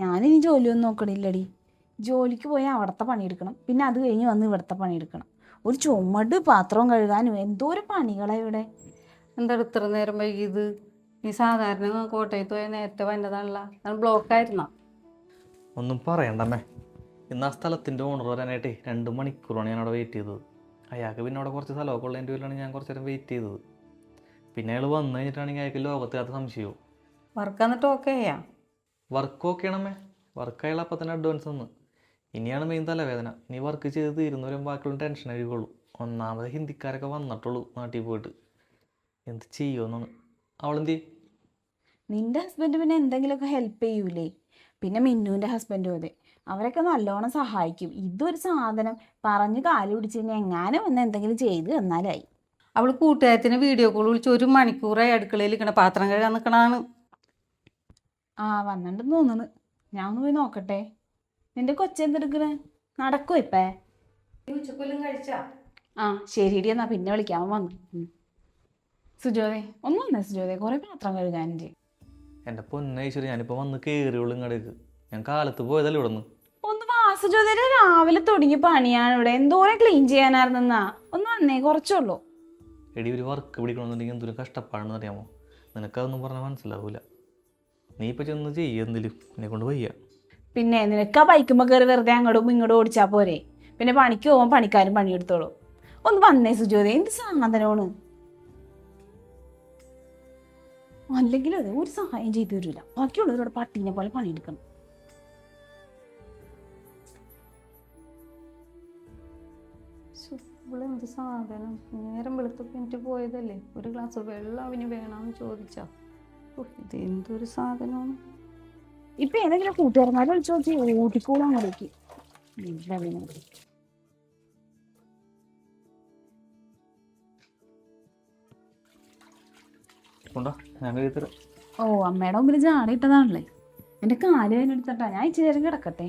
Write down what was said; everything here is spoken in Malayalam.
ഞാനിനി ജോലിയൊന്നും നോക്കണില്ലടി. ജോലിക്ക് പോയി അവിടുത്തെ പണിയെടുക്കണം, പിന്നെ അത് കഴിഞ്ഞ് വന്ന് ഇവിടുത്തെ പണിയെടുക്കണം. ഒരു ചുമട് പാത്രവും കഴുകാനും എന്തോരം പണികളാ ഇവിടെ. എന്താണ് ഇത്ര നേരം വൈകിയത്? നീ സാധാരണ കോട്ടയത്ത് പോയാൽ നേരത്തെ വന്നതാണല്ലോ, അത് ബ്ലോക്കായിരുന്നോ? ഒന്നും പറയണ്ടമ്മേ. ഇന്ന് ആ സ്ഥലത്തിൻ്റെ ഓണർ വരാനായിട്ടേ 2 മണിക്കൂറാണ് ഞാൻ അവിടെ വെയിറ്റ് ചെയ്തത്. അയാൾക്ക് പിന്നെ അവിടെ കുറച്ച് സ്ഥലമൊക്കെ ഉള്ളതിൻ്റെ പേരിലാണ് ഞാൻ കുറച്ച് നേരം വെയിറ്റ് ചെയ്തത്. പിന്നെ അയാൾ വന്നു കഴിഞ്ഞിട്ടാണെങ്കിൽ അയാൾക്ക് ലോകത്തിനകത്ത് സംശയവും. വർക്ക് എന്നിട്ട് ഓക്കെ ചെയ്യാ? Work okay ആണമ്മേ. വർക്ക് അയാൾ അപ്പം തന്നെ അഡ്വാൻസ് തന്നു. ഇനിയാണ് മെയിൻ തലവേദന. ഇനി വർക്ക് ചെയ്ത് തീരുന്നവരും ബാക്കിയുള്ള ടെൻഷൻ ആയിരിക്കുള്ളൂ. ഒന്നാമത് ഹിന്ദിക്കാരൊക്കെ വന്നിട്ടുള്ളൂ നാട്ടിൽ പോയിട്ട്. എന്ത് ചെയ്യുമെന്നാണ്. അവളെന്ത്? നിന്റെ ഹസ്ബൻഡ് പിന്നെ എന്തെങ്കിലുമൊക്കെ ഹെൽപ്പ് ചെയ്യൂലേ? പിന്നെ മിന്നുവിൻ്റെ ഹസ്ബൻഡും അതെ, അവരൊക്കെ നല്ലോണം സഹായിക്കും. ഇതൊരു സാധനം പറഞ്ഞ് കാല് പിടിച്ച് കഴിഞ്ഞാൽ എങ്ങാനും വന്ന് എന്തെങ്കിലും ചെയ്ത് തന്നാലായി. അവൾ കൂട്ടുകാരത്തിന് വീഡിയോ കോൾ വിളിച്ച് 1 മണിക്കൂറായി അടുക്കളയിൽ നിൽക്കണ, പാത്രം കഴുകാൻ നിൽക്കണതാണ്. വന്നിട്ടുണ്ടെന്ന് തോന്നുന്നു. ഞാൻ ഒന്ന് പോയി നോക്കട്ടെ. നിന്റെ കൊച്ചെന്തെടുക്കണേ? നടക്കുമോ ഇപ്പേ? ഉച്ചക്കൊല്ലും കഴിച്ചാ? ശരിയടി, എന്നാ പിന്നെ വിളിക്കാൻ വന്നു. സുജോതെ ഒന്ന് വന്നേ. സുജോതെ കുറേ പാത്രം കഴുകാനുണ്ട്. എൻ്റെ പൊന്നൈശ്വരി, ഞാനിപ്പോൾ വന്ന് കയറിയുള്ളൂ ഇങ്ങടേക്ക്. ഞാൻ കാലത്ത് പോയതല്ലേ ഇവിടെ നിന്ന്. ഒന്ന് വാ സുജോതെ, രാവിലെ തുടങ്ങി പണിയാണ് ഇവിടെ. എന്തോരം ക്ലീൻ ചെയ്യാനായിരുന്നാ. ഒന്ന് വന്നേ, കുറച്ചുള്ളൂ. എടി, ഒരു വർക്ക് പിടിക്കണമെന്നുണ്ടെങ്കിൽ എന്തൊരു കഷ്ടപ്പാടെന്ന് അറിയാമോ? നിനക്കതൊന്നും പറഞ്ഞാൽ മനസ്സിലാവില്ല. നീ ഇപ്പം ചെന്ന് ചെയ്യുന്നതിലും എന്നെ കൊണ്ട് വയ്യ. പിന്നെ നിനക്ക് ആ ബൈക്കുമ്പോൾ കയറി വെറുതെ അങ്ങോട്ടും ഇങ്ങോട്ടും ഓടിച്ചാൽ പോരെ? പിന്നെ പണിക്ക് പോകുമ്പോൾ പണിക്കാരും പണിയെടുത്തോളൂ. ഒന്ന് വന്നേ സുജോതെ, എന്ത് സാധനമാണ്. അല്ലെങ്കിലും അതെ, ഒരു സഹായം ചെയ്തു തരില്ല. ബാക്കിയുള്ളവരോട് പട്ടീനെ പോലെ പണിയെടുക്കണം. ഇവളെന്ത് സാധനം, നേരം വെളുത്തപ്പോൾ എനിക്ക് പോയതല്ലേ. ഒരു ഗ്ലാസ് വെള്ളം അവന് വേണമെന്ന് ചോദിച്ചാ. ഇത് എന്തൊരു സാധനമാണ്. ഇപ്പൊ ഏതെങ്കിലും കൂട്ടുകാരന്മാരെ വിളിച്ചു നോക്കി ഓടിക്കോളും അങ്ങോട്ടേക്ക്. ഞാൻ കഴിത്തരാം. അമ്മയുടെ മുമ്പിൽ ജാട ഇട്ടതാണല്ലേ. എന്റെ കാല് വേദന എടുത്തിട്ടാ. ഞാൻ ഇച്ചിരി നേരം കിടക്കട്ടെ.